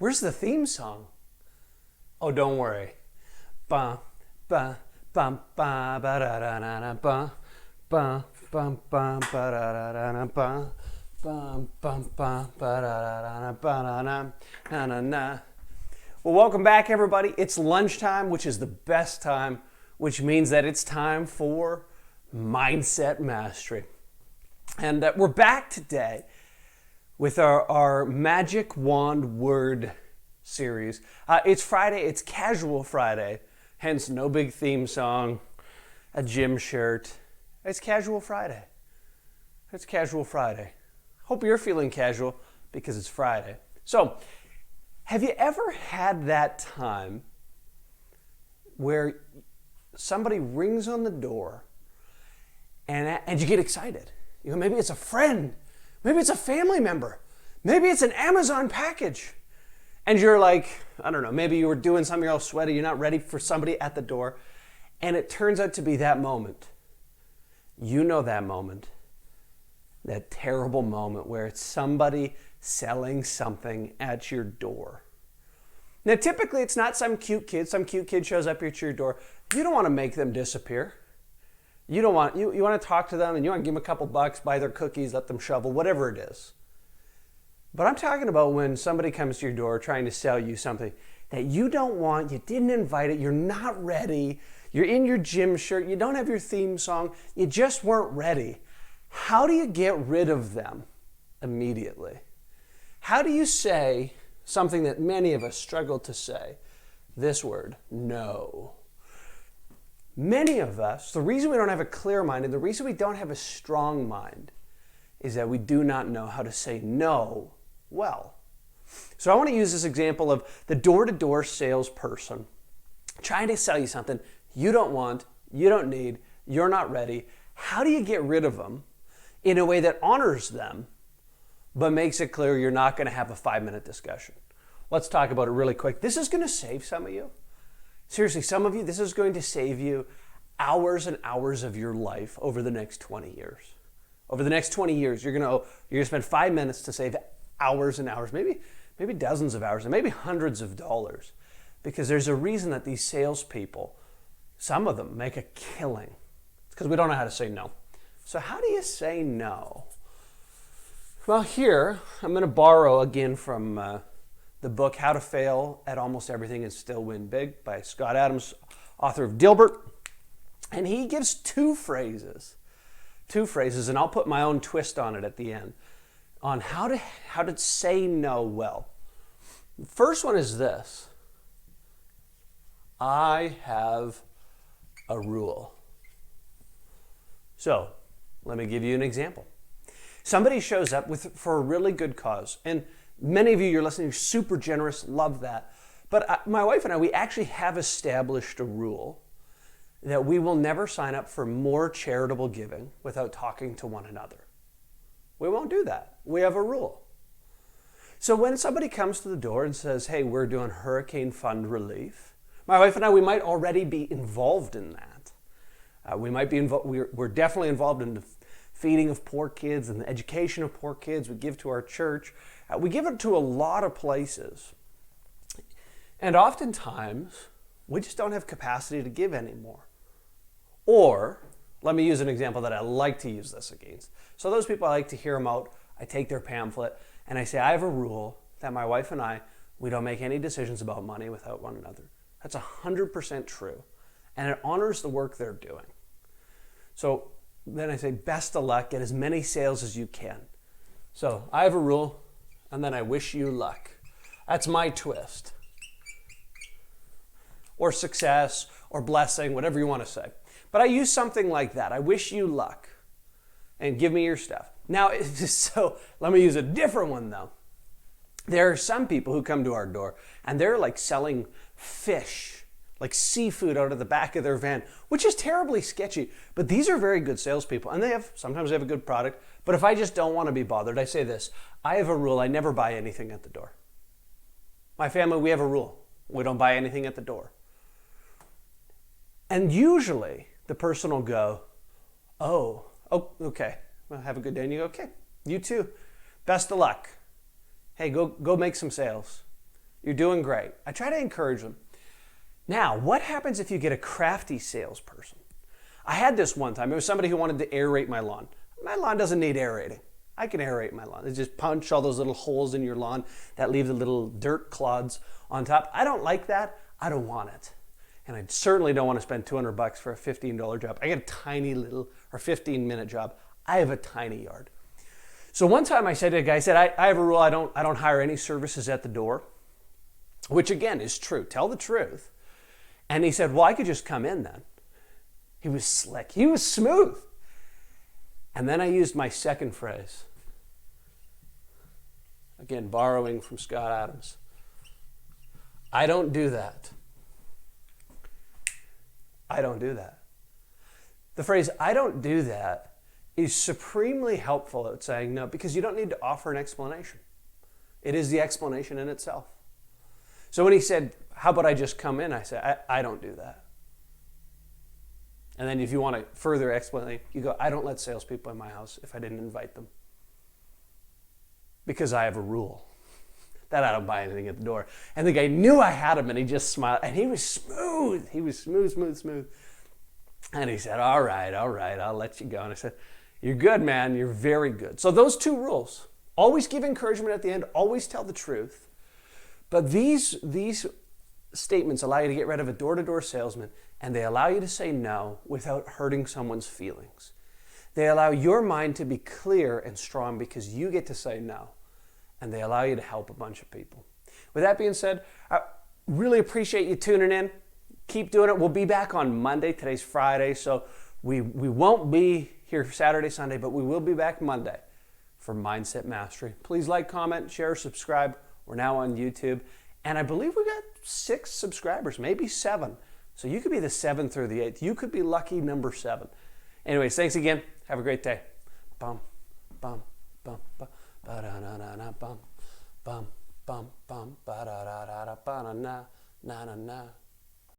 Where's the theme song? Oh, don't worry. Ba ba bum ba ba da da da da ba ba bum ba ba da da da da ba bum bum ba ba da da da da ba na na na na. Well, welcome back, everybody. It's lunchtime, which is the best time, which means that it's time for Mindset Mastery. And we're back today with our Magic Wand Word series. It's Friday, it's Casual Friday, hence no big theme song, a gym shirt. It's Casual Friday. It's Casual Friday. Hope you're feeling casual because it's Friday. So, have you ever had that time where somebody rings on the door and you get excited? You know, maybe it's a friend, maybe it's a family member, maybe it's an Amazon package. And you're like, I don't know, maybe you were doing something else sweaty, you're not ready for somebody at the door, and it turns out to be that moment. You know that moment, that terrible moment where it's somebody selling something at your door. Now, typically it's not some cute kid shows up at your door. You don't want to make them disappear. You want to talk to them and you want to give them a couple bucks, buy their cookies, let them shovel, whatever it is. But I'm talking about when somebody comes to your door trying to sell you something that you don't want, you didn't invite it, you're not ready, you're in your gym shirt, you don't have your theme song, you just weren't ready. How do you get rid of them immediately? How do you say something that many of us struggle to say? This word, no. Many of us, the reason we don't have a clear mind and the reason we don't have a strong mind is that we do not know how to say no well. So I want to use this example of the door-to-door salesperson trying to sell you something you don't want, you don't need, you're not ready. How do you get rid of them in a way that honors them but makes it clear you're not going to have a 5-minute discussion? Let's talk about it really quick. This is going to save some of you. Seriously, some of you, this is going to save you hours and hours of your life over the next 20 years. Over the next 20 years, you're going to spend 5 minutes to save hours and hours, maybe dozens of hours, and maybe hundreds of dollars. Because there's a reason that these salespeople, some of them, make a killing. It's because we don't know how to say no. So how do you say no? Well, here, I'm going to borrow again from the book How to Fail at Almost Everything and Still Win Big by Scott Adams, author of Dilbert. And he gives two phrases, and I'll put my own twist on it at the end, on how to say no well. The first one is this: I have a rule. So, let me give you an example. Somebody shows up for a really good cause, and many of you, you're listening, you're super generous, love that. But my wife and I, we actually have established a rule that we will never sign up for more charitable giving without talking to one another. We won't do that. We have a rule. So when somebody comes to the door and says, hey, we're doing hurricane fund relief, my wife and I, we might already be involved in that. We're definitely involved in the feeding of poor kids and the education of poor kids. We give to our church. We give it to a lot of places. And oftentimes, we just don't have capacity to give anymore. Or, let me use an example that I like to use this against. So those people, I like to hear them out. I take their pamphlet and I say, I have a rule that my wife and I, we don't make any decisions about money without one another. That's 100% true. And it honors the work they're doing. So then I say, best of luck, get as many sales as you can. So I have a rule, and then I wish you luck. That's my twist. Or success, or blessing, whatever you want to say. But I use something like that. I wish you luck. And give me your stuff. Now, so let me use a different one though. There are some people who come to our door and they're like selling fish, like seafood out of the back of their van, which is terribly sketchy. But these are very good salespeople, and sometimes they have a good product. But if I just don't want to be bothered, I say this: I have a rule. I never buy anything at the door. My family, we have a rule. We don't buy anything at the door. And usually the person will go, oh, okay. Well, have a good day. And you go, okay, you too. Best of luck. Hey, go make some sales. You're doing great. I try to encourage them. Now, what happens if you get a crafty salesperson? I had this one time. It was somebody who wanted to aerate my lawn. My lawn doesn't need aerating. I can aerate my lawn. It's just punch all those little holes in your lawn that leave the little dirt clods on top. I don't like that. I don't want it. And I certainly don't want to spend $200 for a $15 job. I get a tiny little, or 15-minute job. I have a tiny yard. So one time I said to a guy, I have a rule, I don't hire any services at the door, which again is true. Tell the truth. And he said, well, I could just come in then. He was slick. He was smooth. And then I used my second phrase. Again, borrowing from Scott Adams. I don't do that. I don't do that. The phrase, I don't do that, is supremely helpful at saying no, because you don't need to offer an explanation. It is the explanation in itself. So when he said, how about I just come in? I said, I don't do that. And then if you want a further explanation, you go, I don't let salespeople in my house if I didn't invite them. Because I have a rule that I don't buy anything at the door. And the guy knew I had him and he just smiled. And he was smooth. He was smooth. And he said, all right, I'll let you go. And I said, you're good, man. You're very good. So those two rules, always give encouragement at the end, always tell the truth. But these statements allow you to get rid of a door-to-door salesman, and they allow you to say no without hurting someone's feelings. They allow your mind to be clear and strong because you get to say no, and they allow you to help a bunch of people. With that being said, I really appreciate you tuning in. Keep doing it. We'll be back on Monday. Today's Friday, so we won't be here Saturday, Sunday, but we will be back Monday for Mindset Mastery. Please like, comment, share, subscribe. We're now on YouTube. And I believe we got 6 subscribers, maybe 7. So you could be the 7th or the 8th. You could be lucky number 7. Anyways, thanks again. Have a great day. Bum, bum, bum, bum, ba da na na na bum, bum, bum, bum, ba da da da da ba na na na na.